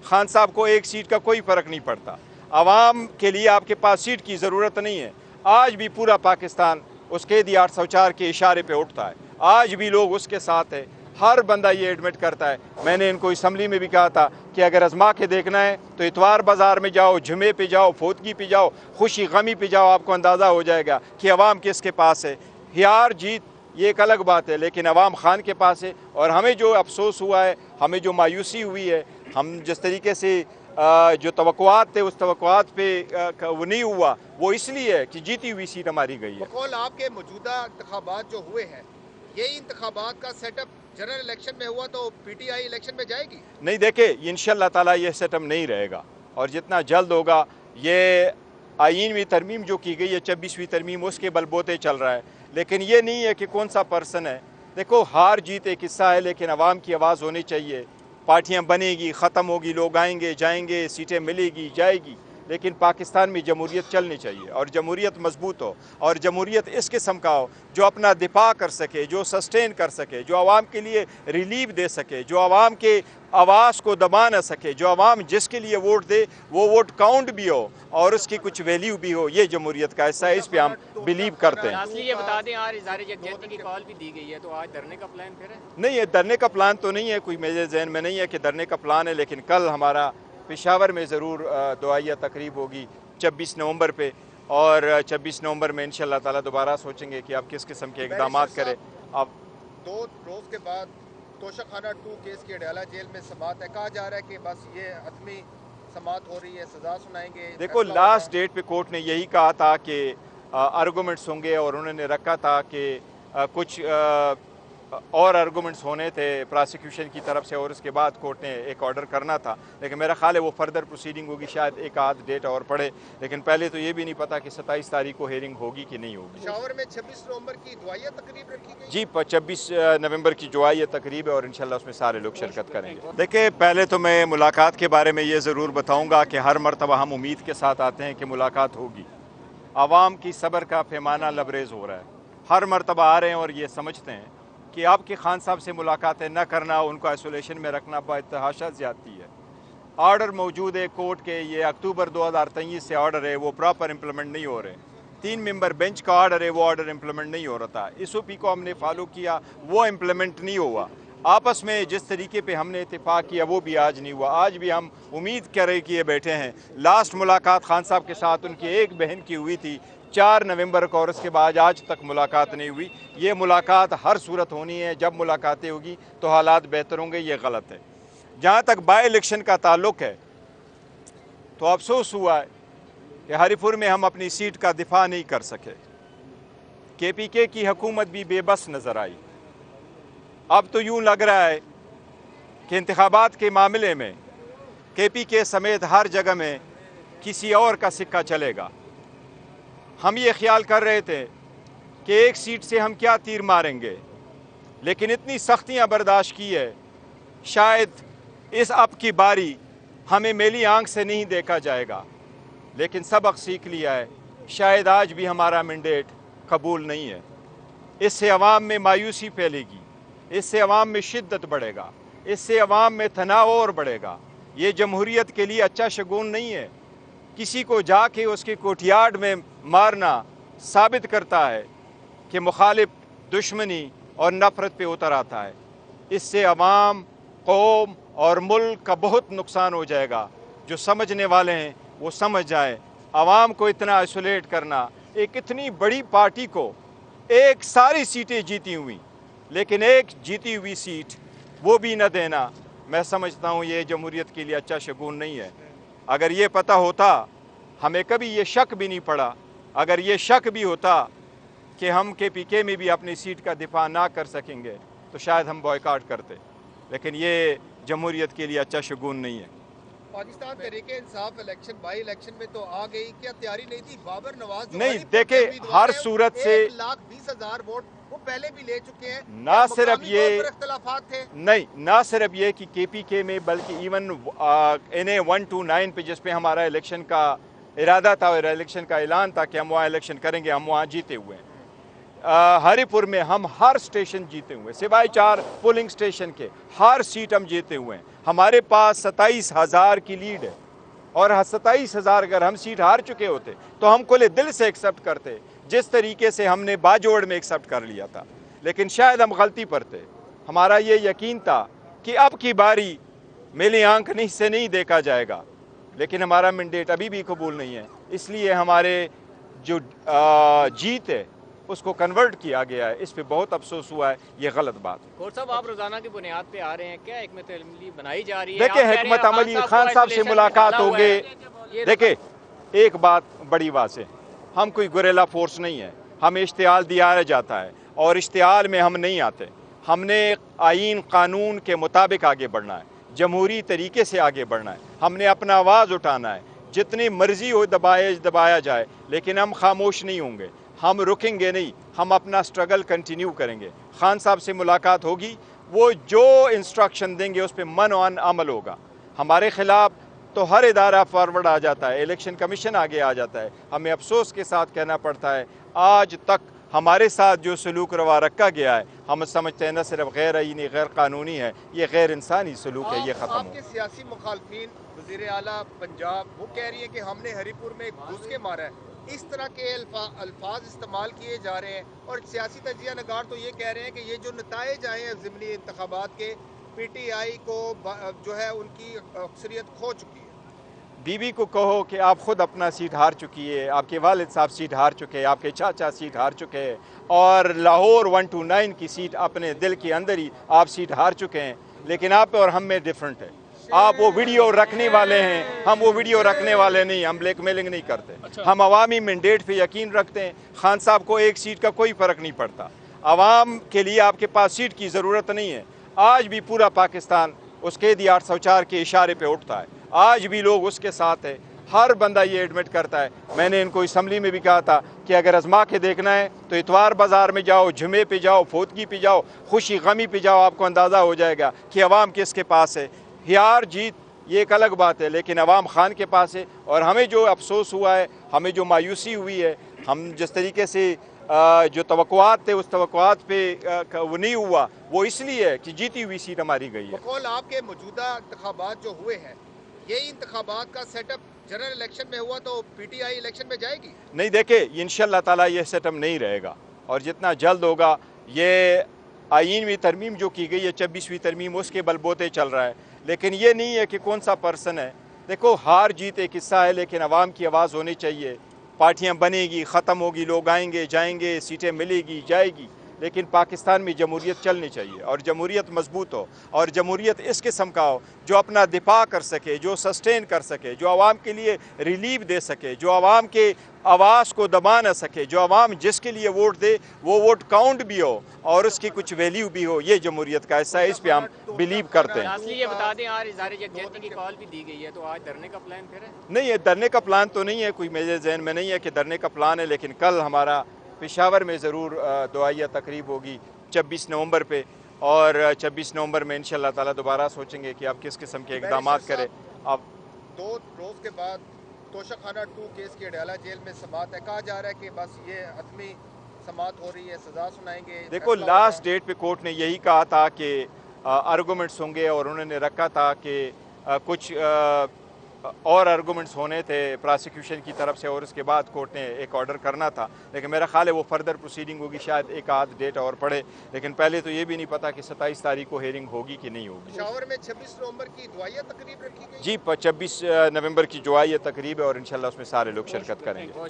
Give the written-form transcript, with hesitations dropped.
खान साहब को एक सीट का कोई फ़र्क नहीं पड़ता। आवाम के लिए आपके पास सीट की ज़रूरत नहीं है। आज भी पूरा पाकिस्तान उस कैदी 804 के इशारे पे उठता है, आज भी लोग उसके साथ है। हर बंदा ये एडमिट करता है। मैंने इनको असम्बली में भी कहा था कि अगर आजमा के देखना है तो इतवार बाज़ार में जाओ, जुमे पे जाओ, फोतगी पे जाओ, खुशी गमी पे जाओ, आपको अंदाज़ा हो जाएगा कि अवाम किसके पास है। हार जीत ये एक अलग बात है, लेकिन अवाम खान के पास है। और हमें जो अफसोस हुआ है, हमें जो मायूसी हुई है, हम जिस तरीके से जो तवक्कुआत थे उस तवक्कुआत पे वो नहीं हुआ, वो इसलिए है कि जीती हुई सीट हमारी गई है। बकौल आपके मौजूदा इंतखाबात जो हुए हैं, यही इंतखाबात का सेटअप जनरल इलेक्शन में हुआ तो पीटीआई इलेक्शन में जाएगी? नहीं, देखे इंशाअल्लाह ताला ये सेटअप नहीं रहेगा, और जितना जल्द होगा ये आईनवी तरमीम जो की गई है 26वीं तरमीम, उसके बलबोते चल रहा है। लेकिन ये नहीं है कि कौन सा पर्सन है। देखो, हार जीत एक हिस्सा है, लेकिन आवाम की आवाज़ होनी चाहिए। पार्टियां बनेगी, ख़त्म होगी, लोग आएंगे जाएंगे, सीटें मिलेगी जाएगी, लेकिन पाकिस्तान में जमहूरियत चलनी चाहिए, और जमहूरियत मजबूत हो, और जमहूरियत इस किस्म का हो जो अपना दिफा कर सके, जो सस्टेन कर सके, जो आवाम के लिए रिलीफ दे सके, जो आवाम के आवाज़ को दबा न सके, जो आवाम जिसके लिए वोट दे वो वोट काउंट भी हो और उसकी कुछ वैल्यू भी हो। ये जमहूरियत का हिस्सा है, इस पे हम बिलीव करते हैं। ये बता दें, आज इज़हार यकजहती की कॉल भी दी गई है, तो आज धरने का प्लान फिर है? नहीं, ये धरने का प्लान तो नहीं है, कोई मेरे जहन में नहीं है कि धरने का प्लान है, लेकिन कल हमारा पेशावर में ज़रूर दुआया तकरीब होगी 26 नवंबर पे, और 26 नवंबर में इंशाअल्लाह ताला दोबारा सोचेंगे कि आप किस किस्म के इक़दाम करें। आप 2 रोज़ के बाद तोशाखाना 2 केस की अडयाला जेल में समाअत है, कहा जा रहा है कि बस ये हतमी समाअत हो रही है, सज़ा सुनाएंगे। देखो, लास्ट डेट पे कोर्ट ने यही कहा था कि आर्गूमेंट्स होंगे, और उन्होंने रखा था कि कुछ और आर्गूमेंट्स होने थे प्रोसिक्यूशन की तरफ से, और उसके बाद कोर्ट ने एक ऑर्डर करना था। लेकिन मेरा ख्याल है वो फर्दर प्रोसीडिंग होगी, शायद एक आध डेट और पड़े, लेकिन पहले तो ये भी नहीं पता कि 27 तारीख को हेयरिंग होगी कि नहीं होगी। पेशावर में 26 नवंबर की दुआया तकरीब रखी गई जी, 26 नवंबर की दुआया तकरीब है, और इंशाल्लाह उसमें सारे लोग शिरकत करेंगे। देखिए, पहले तो मैं मुलाकात के बारे में ये ज़रूर बताऊँगा कि हर मरतबा हम उम्मीद के साथ आते हैं कि मुलाकात होगी। आवाम की सब्र का पैमाना लबरेज़ हो रहा है, हर मरतबा आ रहे हैं और ये समझते हैं कि आपके खान साहब से मुलाकातें न करना, उनको आइसोलेशन में रखना बेतहाशा ज़्यादती है। ऑर्डर मौजूद है कोर्ट के, ये अक्टूबर 2023 से ऑर्डर है, वो प्रॉपर इम्प्लीमेंट नहीं हो रहे। 3 मेंबर बेंच का ऑर्डर है, वो ऑर्डर इम्प्लीमेंट नहीं हो रहा था। SOP को हमने फॉलो किया, वो इम्प्लीमेंट नहीं हुआ। आपस में जिस तरीके पे हमने इत्तेफाक किया वो भी आज नहीं हुआ। आज भी हम उम्मीद कर किए बैठे हैं। लास्ट मुलाकात खान साहब के साथ उनकी एक बहन की हुई थी 4 नवंबर को, और उसके बाद आज तक मुलाकात नहीं हुई। ये मुलाकात हर सूरत होनी है, जब मुलाकातें होगी तो हालात बेहतर होंगे, ये गलत है। जहाँ तक बाई इलेक्शन का ताल्लुक है, तो अफसोस हुआ है कि हरिपुर में हम अपनी सीट का दिफा नहीं कर सके। KPK की हुकूमत भी बेबस नज़र आई। अब तो यूँ लग रहा है कि इंतखाबात के मामले में KPK समेत हर जगह में किसी और का सिक्का चलेगा। हम ये ख्याल कर रहे थे कि एक सीट से हम क्या तीर मारेंगे, लेकिन इतनी सख्तियां बर्दाश्त की है, शायद इस अब की बारी हमें मेली आंख से नहीं देखा जाएगा। लेकिन सबक सीख लिया है, शायद आज भी हमारा मैंडेट कबूल नहीं है। इससे अवाम में मायूसी फैलेगी, इससे अवाम में शिद्दत बढ़ेगा, इससे अवाम में तनाव और बढ़ेगा। ये जमहूरियत के लिए अच्छा शगुन नहीं है। किसी को जाके उसके कोठियाड में मारना साबित करता है कि मुखालिफ दुश्मनी और नफ़रत पे उतर आता है। इससे अवाम, कौम और मुल्क का बहुत नुकसान हो जाएगा। जो समझने वाले हैं वो समझ जाए। अवाम को इतना आइसोलेट करना, एक इतनी बड़ी पार्टी को एक सारी सीटें जीती हुई, लेकिन एक जीती हुई सीट वो भी न देना, मैं समझता हूँ ये जमहूरियत के लिए अच्छा शगुन नहीं है। अगर ये पता होता, हमें कभी ये शक भी नहीं पड़ा, अगर ये शक भी होता कि हम KPK में भी अपनी सीट का दिफा ना कर सकेंगे तो शायद हम बॉयकॉट करते, लेकिन ये जमहूरियत के लिए अच्छा शगुन नहीं है। Pakistan Tehreek-e Insaf election by election में तो आ गई, क्या तैयारी नहीं थी? बाबर नवाज नहीं, देखे हर सूरत से 1,20,000 वोट वो पहले भी ले चुके हैं। ना सिर्फ ये इख्तलाफात थे, नहीं, ना सिर्फ ये कि KPK में, बल्कि इवन NA 129 पे जिस पे हमारा इलेक्शन का इरादा था और इलेक्शन का ऐलान था कि हम वहाँ इलेक्शन करेंगे, हम वहाँ जीते हुए हैं। हरिपुर में हम हर स्टेशन जीते हुए, सिवाय 4 पोलिंग स्टेशन के हर सीट हम जीते हुए हैं। ہمارے پاس 27,000 کی لیڈ ہے، اور 27,000 اگر ہم سیٹ ہار چکے ہوتے تو ہم کھلے دل سے ایکسیپٹ کرتے، جس طریقے سے ہم نے باجوڑ میں ایکسیپٹ کر لیا تھا. لیکن شاید ہم غلطی پر تھے. ہمارا یہ یقین تھا کہ اب کی باری میلی آنکھ سے نہیں دیکھا جائے گا، لیکن ہمارا مینڈیٹ ابھی بھی قبول نہیں ہے. اس لیے ہمارے جو جیت ہے اس کو کنورٹ کیا گیا ہے. اس پہ بہت افسوس ہوا ہے. یہ غلط بات ہے. کور صاحب آپ روزانہ کی بنیاد پہ آ رہے ہیں، کیا حکمت عملی بنائی جا رہی ہے؟ دیکھیں حکمت عملی خان صاحب سے ملاقات ہوگی. دیکھیں ایک بات بڑی واضح، ہم کوئی گوریلا فورس نہیں ہے. ہمیں اشتعال دیا جاتا ہے اور اشتعال میں ہم نہیں آتے. ہم نے آئین قانون کے مطابق آگے بڑھنا ہے، جمہوری طریقے سے آگے بڑھنا ہے. ہم نے اپنا آواز اٹھانا ہے، جتنی مرضی ہو دبایا جائے، لیکن ہم خاموش نہیں ہوں گے. ہم رکیں گے نہیں. ہم اپنا سٹرگل کنٹینیو کریں گے. خان صاحب سے ملاقات ہوگی، وہ جو انسٹرکشن دیں گے اس پہ من و عمل ہوگا. ہمارے خلاف تو ہر ادارہ فارورڈ آ جاتا ہے، الیکشن کمیشن آگے آ جاتا ہے. ہمیں افسوس کے ساتھ کہنا پڑتا ہے آج تک ہمارے ساتھ جو سلوک روا رکھا گیا ہے، ہم سمجھتے ہیں نہ صرف غیر آئینی غیر قانونی ہے، یہ غیر انسانی سلوک ہے. یہ ختم ہو. آپ کے سیاسی مخالفین وزیر اعلیٰ پنجاب وہ کہہ رہی ہیں کہ ہم نے ہری پور میں گھس کے مارا ہے. اس طرح کے الفاظ استعمال کیے جا رہے ہیں، اور سیاسی تجزیہ نگار تو یہ کہہ رہے ہیں کہ یہ جو نتائج آئے ہیں ضمنی انتخابات کے، پی ٹی آئی کو جو ہے ان کی اکثریت کھو چکی ہے. بی بی کو کہو کہ آپ خود اپنا سیٹ ہار چکی ہے، آپ کے والد صاحب سیٹ ہار چکے ہیں، آپ کے چاچا سیٹ ہار چکے ہیں، اور لاہور 129 کی سیٹ اپنے دل کے اندر ہی آپ سیٹ ہار چکے ہیں. لیکن آپ اور ہم میں ڈیفرنٹ ہے. آپ وہ ویڈیو رکھنے والے ہیں، ہم وہ ویڈیو رکھنے والے نہیں. ہم بلیک میلنگ نہیں کرتے. ہم عوامی مینڈیٹ پہ یقین رکھتے ہیں. خان صاحب کو ایک سیٹ کا کوئی فرق نہیں پڑتا. عوام کے لیے آپ کے پاس سیٹ کی ضرورت نہیں ہے. آج بھی پورا پاکستان اس قیدی 804 کے اشارے پہ اٹھتا ہے. آج بھی لوگ اس کے ساتھ ہیں. ہر بندہ یہ ایڈمٹ کرتا ہے. میں نے ان کو اسمبلی میں بھی کہا تھا کہ اگر آزما کے دیکھنا ہے تو اتوار بازار میں جاؤ، جمعے پہ جاؤ، فوتگی پہ جاؤ، خوشی غمی پہ جاؤ. آپ کو اندازہ ہو جائے گا کہ عوام کس کے پاس ہے. ہار جیت یہ ایک الگ بات ہے، لیکن عوام خان کے پاس ہے. اور ہمیں جو افسوس ہوا ہے، ہمیں جو مایوسی ہوئی ہے، ہم جس طریقے سے جو توقعات تھے اس توقعات پہ وہ نہیں ہوا، وہ اس لیے ہے کہ جیتی ہوئی سیٹ ہماری گئی ہے. بقول آپ کے موجودہ انتخابات جو ہوئے ہیں، یہی انتخابات کا سیٹ اپ جنرل الیکشن میں ہوا تو پی ٹی آئی الیکشن میں جائے گی؟ نہیں، دیکھیں انشاءاللہ تعالیٰ یہ سیٹ اپ نہیں رہے گا، اور جتنا جلد ہوگا. یہ آئینوی ترمیم جو کی گئی ہے، 26ویں ترمیم، اس کے بلبوتے چل رہا ہے. لیکن یہ نہیں ہے کہ کون سا پرسن ہے. دیکھو ہار جیت ایک حصہ ہے، لیکن عوام کی آواز ہونی چاہیے. پارٹیاں بنے گی، ختم ہوگی، لوگ آئیں گے جائیں گے، سیٹیں ملے گی جائے گی، لیکن پاکستان میں جمہوریت چلنی چاہیے، اور جمہوریت مضبوط ہو، اور جمہوریت اس قسم کا ہو جو اپنا دفاع کر سکے، جو سسٹین کر سکے، جو عوام کے لیے ریلیف دے سکے، جو عوام کے آواز کو دبا نہ سکے، جو عوام جس کے لیے ووٹ دے وہ ووٹ کاؤنٹ بھی ہو اور اس کی کچھ ویلیو بھی ہو. یہ جمہوریت کا حصہ ہے. اس پہ ہم بلیو کرتے ہیں. اصلی یہ بتا دیں آج اظہار یکجہتی کی کال بھی دی گئی ہے، تو آج دھرنے کا پلان پھر ہے؟ نہیں، یہ دھرنے کا پلان تو نہیں ہے، کوئی میرے ذہن میں نہیں ہے کہ دھرنے کا پلان ہے. لیکن کل ہمارا پشاور میں ضرور دعائیہ تقریب ہوگی 26 نومبر پہ، اور 26 نومبر میں انشاءاللہ تعالیٰ دوبارہ سوچیں گے کہ آپ کس قسم کے اقدامات کریں. اب 2 روز کے بعد توشہ خانہ 2 کیس کی اڈیالہ جیل میں سماعت ہے. کہا جا رہا ہے کہ بس یہ حتمی سماعت ہو رہی ہے، سزا سنائیں گے. دیکھو لاسٹ ڈیٹ پہ کورٹ نے یہی کہا تھا کہ آرگومنٹس ہوں گے، اور انہوں نے رکھا تھا کہ کچھ اور آرگومنٹس ہونے تھے پراسیکیوشن کی طرف سے، اور اس کے بعد کورٹ نے ایک آرڈر کرنا تھا. لیکن میرا خیال ہے وہ فردر پروسیڈنگ ہوگی، شاید ایک آدھ ڈیٹ اور پڑے. لیکن پہلے تو یہ بھی نہیں پتا کہ 27 تاریخ کو ہیئرنگ ہوگی کہ نہیں ہوگی. پشاور میں 26 نومبر کی دعائیہ تقریب رکھی گئی. جی 26 نومبر کی دعائیہ تقریب ہے، اور انشاءاللہ اس میں سارے لوگ شرکت کریں گے.